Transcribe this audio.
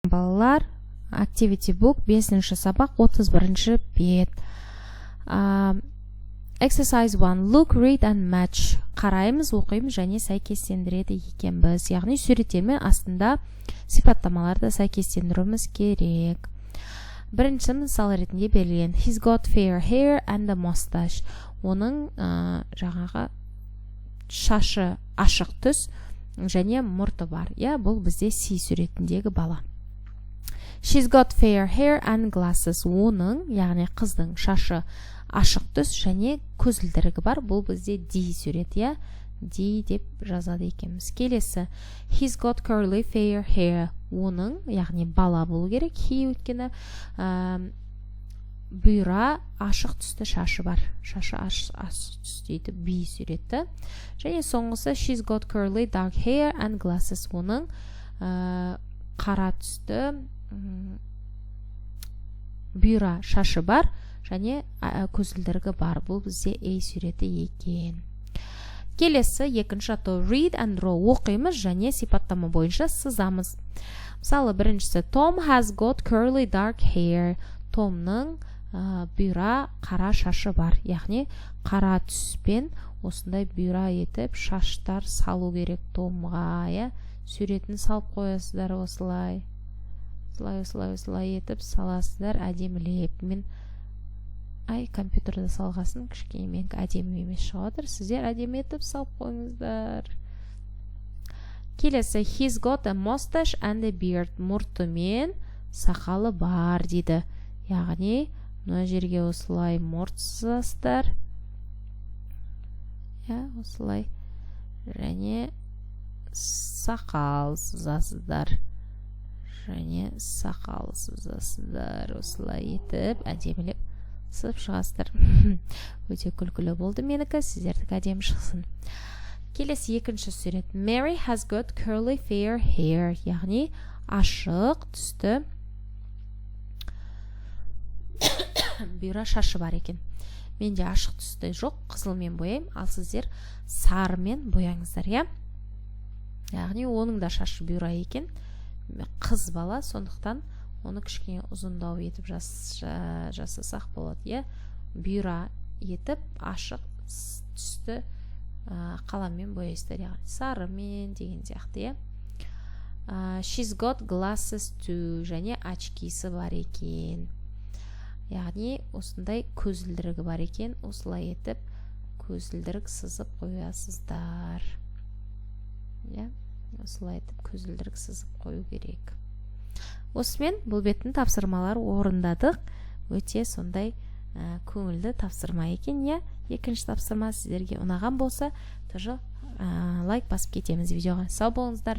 Балалар, activity book 5-ші сабақ 31-ші бет. Exercise 1. Look, read and match. Қараймыз, оқимыз және сәйкестендіреді екенбіз. Яғни суреттермен астында сипаттамаларды сәйкестендіруіміз керек. Бірінші мысал ретінде берілген. He's got fair hair and a mustache. Оның жаңағы шашы ашық түс және мұрты бар. Бұл бізде C суретіндегі бала. She's got fair hair and glasses. Оның, яғни қыздың шашы ашық түс және көзілдірігі бар. Бұл бізде D сурет, D деп жазады екенбіз. Келесі. He's got curly fair hair. Оның, яғни бала болу керек. He өткені бұйра ашық түсті шашы бар. Шашы ашық түс дейді. B суреті. Және соңғысы she's got curly dark hair and glasses. Оның қара түсті бұйра шашы бар және көзілдірігі бар. Бұл бізде A суреті екен. Келесі екінші атау read and draw. Оқимыз және сипаттама бойынша сызамыз. Мысалы біріншісі Tom has got curly dark hair. Томның бұйра қара шашы бар. Яғни қара түспен осындай бұйра етіп шаштар салу керек Томға. Суретін салып қоясыздар осылай. Осылай етіп саласыздар әдемілеп. Мен компьютерді салғасын кішкене мен әдемі емес шығадыр. Сіздер әдемі етіп салып қойыңыздар. Келесі he's got a mustache and a beard. Мұрты мен сақалы бар дейді. Яғни мына жерге осылай мұрт сызасыздар. Осылай және сақал сызасыздар. Және сақал сызасыздар. Осылай етіп әдемілеп сызып шығасыздар. Өте күлкілі болды менікі, сіздердікі әдемі шықсын. Келесі екінші сурет. Mary has got curly fair hair. Яғни ашық түсті бұйра шашы бар екен. Менде ашық түсті жоқ, қызылмен бояйым, ал сіздер сарымен бояңыздар, Яғни оның да шашы бұйра екен. Қыз бала, сондықтан оны кішкене ұзындау етіп жасасақ болады, Бұйра етіп ашық түсті қаламмен бояйсыздар, яғни сарымен деген сияқты, She's got glasses too. Және очкисі бар екен. Яғни осындай көзілдірігі бар екен. Осылай етіп көзілдірік сызып қоясыздар. Осылай етіп көзілдірік сызып қою керек. Осымен бұл беттің тапсырмалар орындадық. Өте сондай көңілді тапсырма екен. Екінші тапсырма сіздерге ұнаған болса, лайк басып кетеміз видеоға. Сау болыңыздар.